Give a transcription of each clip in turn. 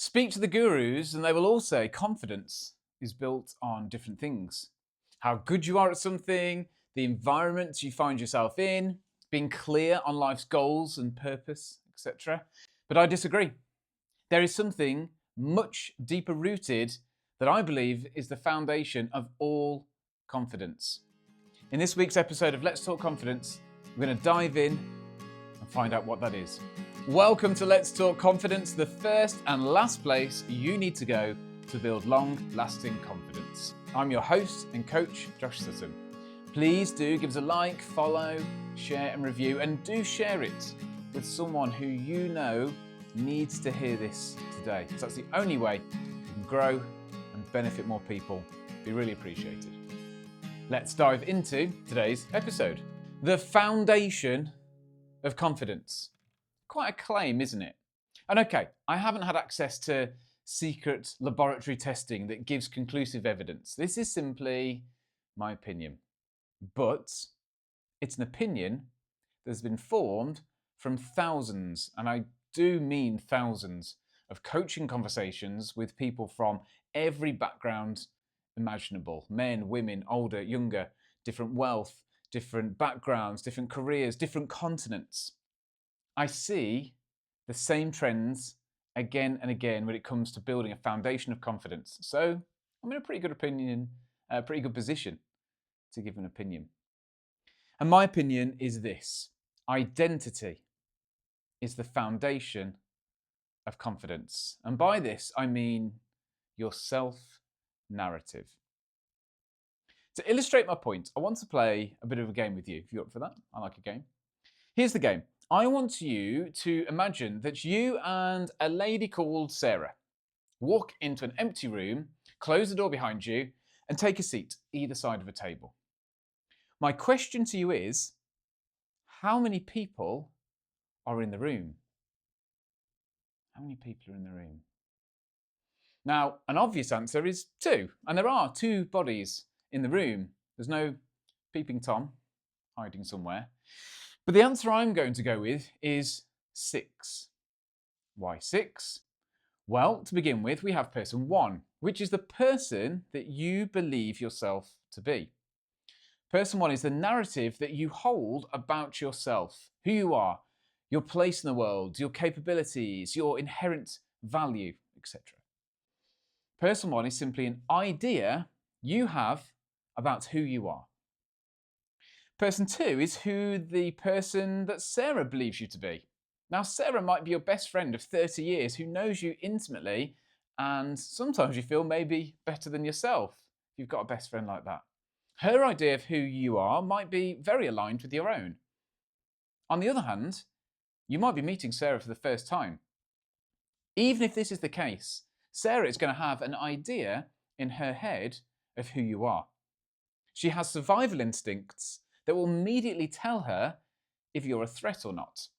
Speak to the gurus, and they will all say confidence is built on different things. How good you are at something, the environment you find yourself in, being clear on life's goals and purpose, etc. But I disagree. There is something much deeper rooted that I believe is the foundation of all confidence. In this week's episode of Let's Talk Confidence, we're going to dive in and find out what that is. Welcome to Let's Talk Confidence, the first and last place you need to go to build long-lasting confidence. I'm your host and coach, Josh Sutton. Please do give us a like, follow, share and review, and do share it with someone who you know needs to hear this today. So that's the only way you can grow and benefit more people. It'd be really appreciated. Let's dive into today's episode. The foundation of confidence. Quite a claim, isn't it? And okay, I haven't had access to secret laboratory testing that gives conclusive evidence. This is simply my opinion. But it's an opinion that's been formed from thousands, and I do mean thousands, of coaching conversations with people from every background imaginable. Men, women, older, younger, different wealth, different backgrounds, different careers, different continents. I see the same trends again and again when it comes to building a foundation of confidence. So I'm in a pretty good position to give an opinion. And my opinion is this: identity is the foundation of confidence. And by this, I mean your self-narrative. To illustrate my point, I want to play a bit of a game with you. If you're up for that, I like a game. Here's the game. I want you to imagine that you and a lady called Sarah walk into an empty room, close the door behind you, and take a seat either side of a table. My question to you is, how many people are in the room? How many people are in the room? Now, an obvious answer is 2, and there are 2 bodies in the room. There's no peeping Tom hiding somewhere. But the answer I'm going to go with is 6. Why 6? Well, to begin with, we have person 1, which is the person that you believe yourself to be. Person 1 is the narrative that you hold about yourself, who you are, your place in the world, your capabilities, your inherent value, etc. Person 1 is simply an idea you have about who you are. Person 2 is who the person that Sarah believes you to be. Now, Sarah might be your best friend of 30 years who knows you intimately, and sometimes you feel maybe better than yourself if you've got a best friend like that. Her idea of who you are might be very aligned with your own. On the other hand, you might be meeting Sarah for the first time. Even if this is the case, Sarah is going to have an idea in her head of who you are. She has survival instincts that will immediately tell her if you're a threat or not.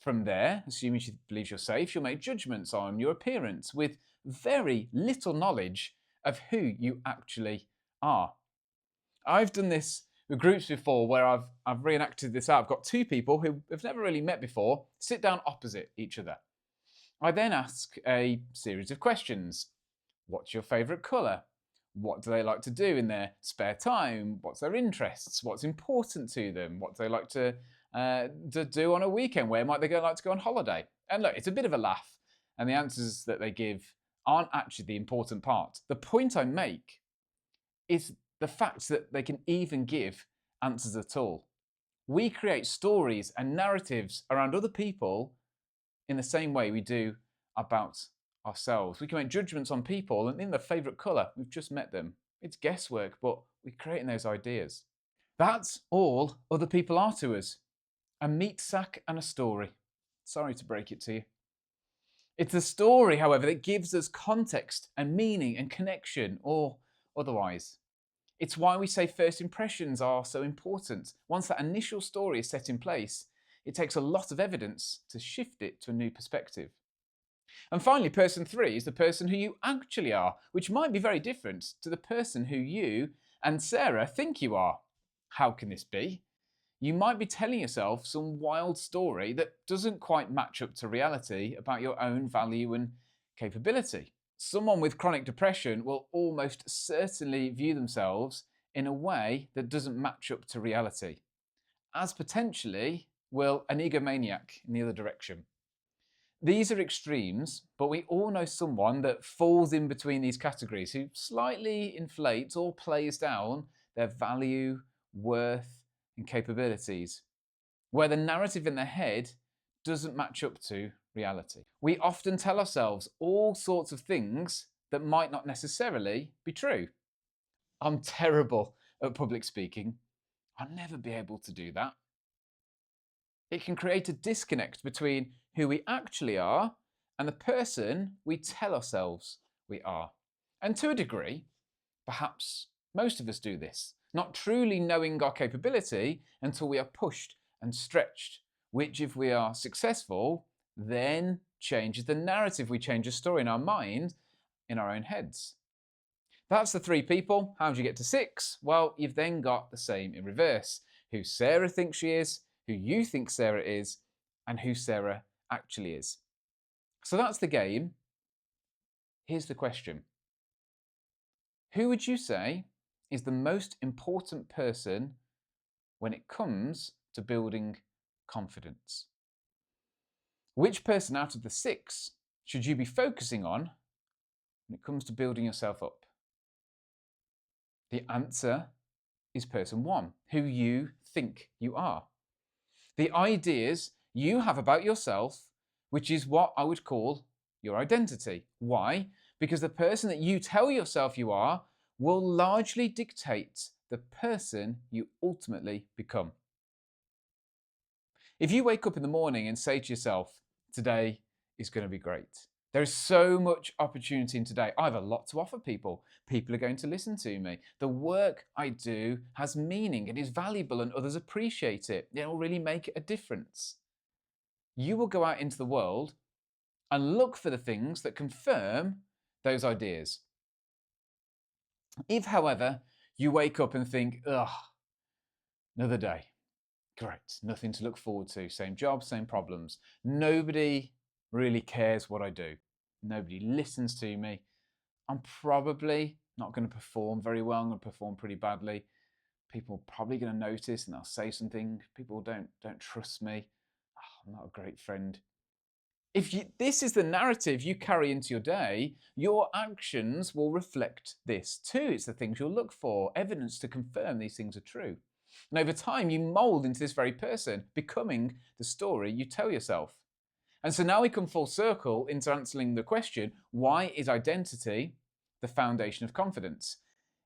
From there, assuming she believes you're safe, she'll make judgments on your appearance with very little knowledge of who you actually are. I've done this with groups before where I've reenacted this out. I've got 2 people who have never really met before sit down opposite each other. I then ask a series of questions. What's your favourite colour? What do they like to do in their spare time? What's their interests? What's important to them? What do they like to do on a weekend? Where might they like to go on holiday? And look, it's a bit of a laugh, and the answers that they give aren't actually the important part. The point I make is the fact that they can even give answers at all. We create stories and narratives around other people in the same way we do about ourselves. We can make judgments on people and in their favourite colour. We've just met them. It's guesswork, but we're creating those ideas. That's all other people are to us. A meat sack and a story. Sorry to break it to you. It's the story, however, that gives us context and meaning and connection, or otherwise. It's why we say first impressions are so important. Once that initial story is set in place, it takes a lot of evidence to shift it to a new perspective. And finally, person 3 is the person who you actually are, which might be very different to the person who you and Sarah think you are. How can this be? You might be telling yourself some wild story that doesn't quite match up to reality about your own value and capability. Someone with chronic depression will almost certainly view themselves in a way that doesn't match up to reality, as potentially will an egomaniac in the other direction. These are extremes, but we all know someone that falls in between these categories who slightly inflates or plays down their value, worth, and capabilities, where the narrative in their head doesn't match up to reality. We often tell ourselves all sorts of things that might not necessarily be true. I'm terrible at public speaking. I'll never be able to do that. It can create a disconnect between who we actually are and the person we tell ourselves we are. And to a degree, perhaps most of us do this, not truly knowing our capability until we are pushed and stretched, which, if we are successful, then changes the narrative. We change a story in our mind, in our own heads. That's the 3 people. How do you get to 6? Well, you've then got the same in reverse. Who Sarah thinks she is, who you think Sarah is, and who Sarah actually is. So that's the game. Here's the question. Who would you say is the most important person when it comes to building confidence? Which person out of the 6 should you be focusing on when it comes to building yourself up? The answer is person 1, who you think you are. The ideas you have about yourself, which is what I would call your identity. Why? Because the person that you tell yourself you are will largely dictate the person you ultimately become. If you wake up in the morning and say to yourself, today is going to be great. There is so much opportunity in today. I have a lot to offer people. People are going to listen to me. The work I do has meaning. It is valuable and others appreciate it. It will really make a difference. You will go out into the world and look for the things that confirm those ideas. If, however, you wake up and think, ugh, another day, great, nothing to look forward to, same job, same problems, nobody really cares what I do, nobody listens to me, I'm probably not going to perform very well, I'm going to perform pretty badly, people are probably going to notice and they'll say something, people don't trust me, oh, I'm not a great friend. If this is the narrative you carry into your day, your actions will reflect this too. It's the things you'll look for, evidence to confirm these things are true. And over time, you mold into this very person, becoming the story you tell yourself. And so now we come full circle into answering the question, why is identity the foundation of confidence?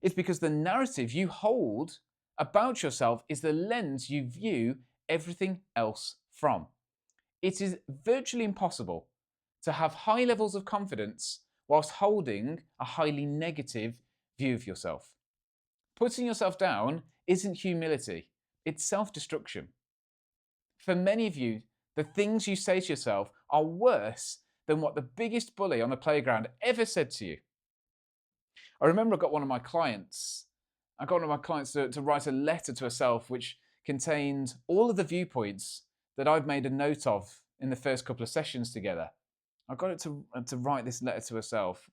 It's because the narrative you hold about yourself is the lens you view everything else from. It is virtually impossible to have high levels of confidence whilst holding a highly negative view of yourself. Putting yourself down isn't humility, it's self-destruction. For many of you, the things you say to yourself are worse than what the biggest bully on the playground ever said to you. I remember I got one of my clients to write a letter to herself which contained all of the viewpoints that I'd made a note of in the first couple of sessions together. I got it to write this letter to herself.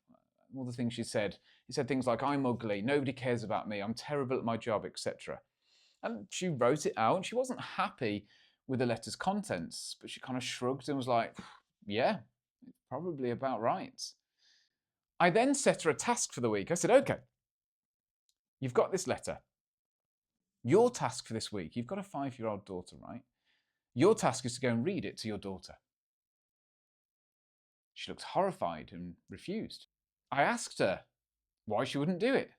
All the things she said. She said things like, I'm ugly, nobody cares about me, I'm terrible at my job, etc. And she wrote it out. She wasn't happy with the letter's contents, but she kind of shrugged and was like, yeah, it's probably about right. I then set her a task for the week. I said, okay, you've got this letter. Your task for this week, you've got a 5-year-old daughter, right? Your task is to go and read it to your daughter. She looked horrified and refused. I asked her why she wouldn't do it.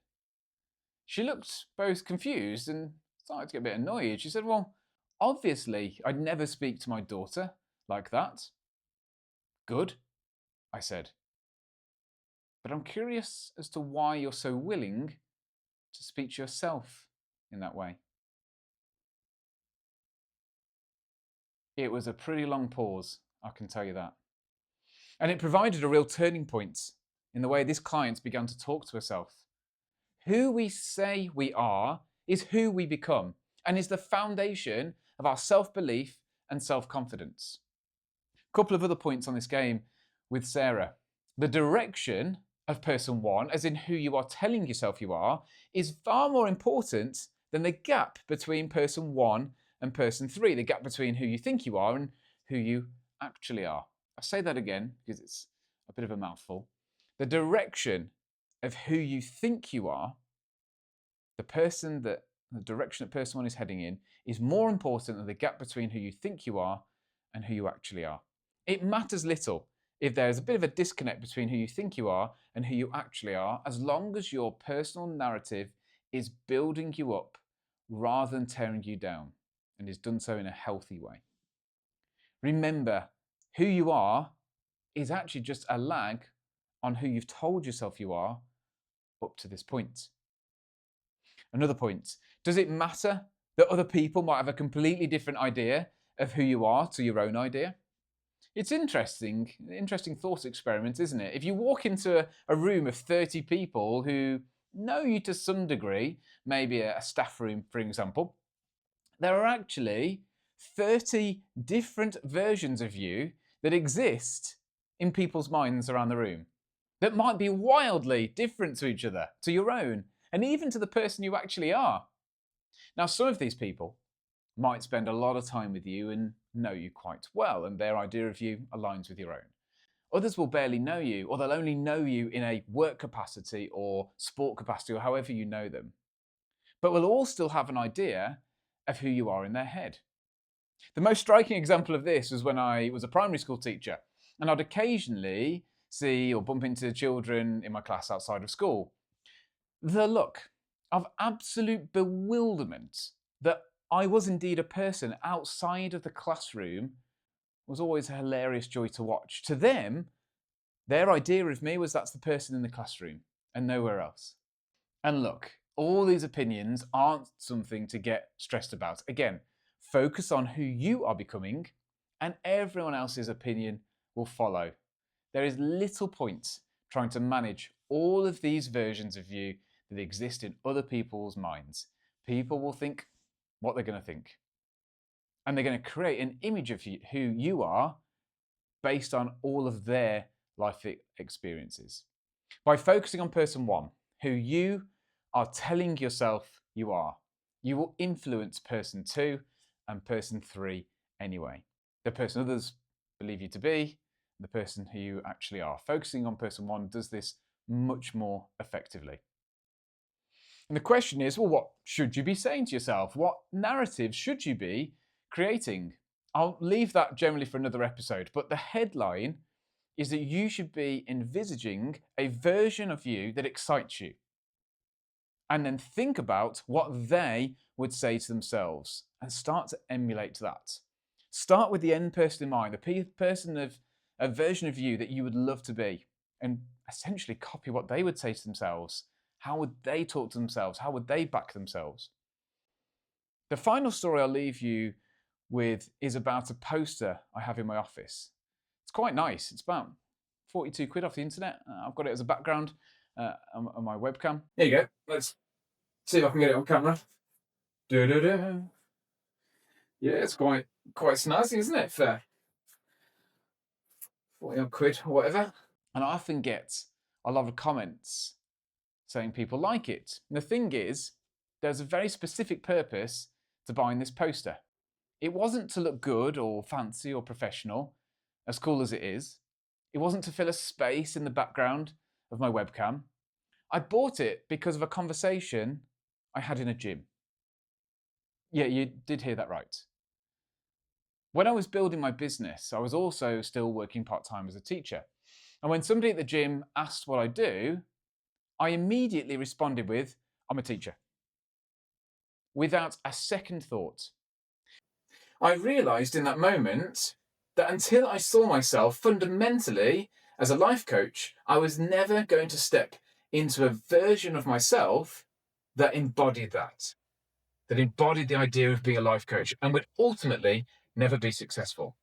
She looked both confused and started to get a bit annoyed. She said, well, obviously, I'd never speak to my daughter like that. Good, I said. But I'm curious as to why you're so willing to speak to yourself in that way. It was a pretty long pause, I can tell you that. And it provided a real turning point in the way this client began to talk to herself. Who we say we are is who we become and is the foundation of our self-belief and self-confidence. A couple of other points on this game with Sarah. The direction of person one, as in who you are telling yourself you are, is far more important than the gap between person one and person three, the gap between who you think you are and who you actually are. I'll say that again because it's a bit of a mouthful. The direction of who you think you are, the direction that person one is heading in, is more important than the gap between who you think you are and who you actually are. It matters little if there's a bit of a disconnect between who you think you are and who you actually are, as long as your personal narrative is building you up rather than tearing you down, and is done so in a healthy way. Remember, who you are is actually just a lag on who you've told yourself you are up to this point. Another point, does it matter that other people might have a completely different idea of who you are to your own idea? It's interesting thought experiment, isn't it? If you walk into a room of 30 people who know you to some degree, maybe a staff room, for example, there are actually 30 different versions of you that exist in people's minds around the room that might be wildly different to each other, to your own, and even to the person you actually are. Now, some of these people might spend a lot of time with you and know you quite well, and their idea of you aligns with your own. Others will barely know you, or they'll only know you in a work capacity or sport capacity, or however you know them. But we'll all still have an idea of who you are in their head. The most striking example of this was when I was a primary school teacher, and I'd occasionally see or bump into children in my class outside of school. The look of absolute bewilderment that I was indeed a person outside of the classroom was always a hilarious joy to watch. To them, their idea of me was that's the person in the classroom and nowhere else. And look, all these opinions aren't something to get stressed about. Again, focus on who you are becoming and everyone else's opinion will follow. There is little point trying to manage all of these versions of you that exist in other people's minds. People will think what they're going to think. And they're going to create an image of you, who you are based on all of their life experiences. By focusing on person one, who you are telling yourself you are, you will influence person two and person three anyway. The person others believe you to be, the person who you actually are. Focusing on person one does this much more effectively. And the question is, well, what should you be saying to yourself? What narrative should you be creating? I'll leave that generally for another episode, but the headline is that you should be envisaging a version of you that excites you. And then think about what they would say to themselves and start to emulate that. Start with the end person in mind, the person of a version of you that you would love to be, and essentially copy what they would say to themselves. How would they talk to themselves? How would they back themselves? The final story I'll leave you with is about a poster I have in my office. It's quite nice. It's about 42 quid off the internet. I've got it as a background on my webcam. There you go. Let's see if I can get it on camera. Da-da-da. Yeah, it's quite snazzy, isn't it? For 40 odd quid or whatever. And I often get a lot of comments saying people like it. And the thing is, there's a very specific purpose to buying this poster. It wasn't to look good or fancy or professional, as cool as it is. It wasn't to fill a space in the background of my webcam. I bought it because of a conversation I had in a gym. Yeah, you did hear that right. When I was building my business, I was also still working part-time as a teacher. And when somebody at the gym asked what I do, I immediately responded with, I'm a teacher. Without a second thought. I realised in that moment that until I saw myself fundamentally as a life coach, I was never going to step into a version of myself that embodied that embodied the idea of being a life coach and would ultimately never be successful.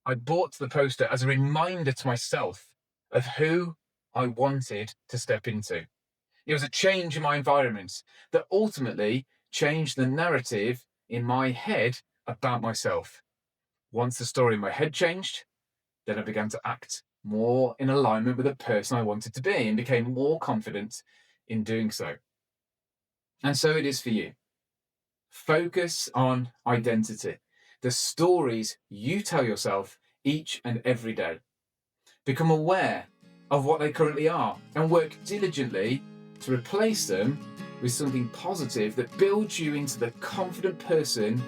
I bought the poster as a reminder to myself of who I wanted to step into. It was a change in my environment that ultimately changed the narrative in my head about myself. Once the story in my head changed, then I began to act more in alignment with the person I wanted to be, and became more confident in doing so. And so it is for you. Focus on identity, the stories you tell yourself each and every day. Become aware of what they currently are and work diligently to replace them with something positive that builds you into the confident person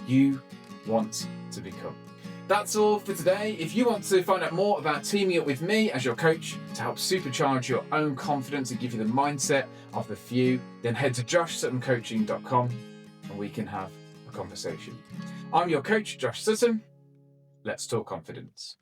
you want to become. That's all for today. If you want to find out more about teaming up with me as your coach to help supercharge your own confidence and give you the mindset of the few, then head to joshsuttoncoaching.com and we can have a conversation. I'm your coach, Josh Sutton. Let's talk confidence.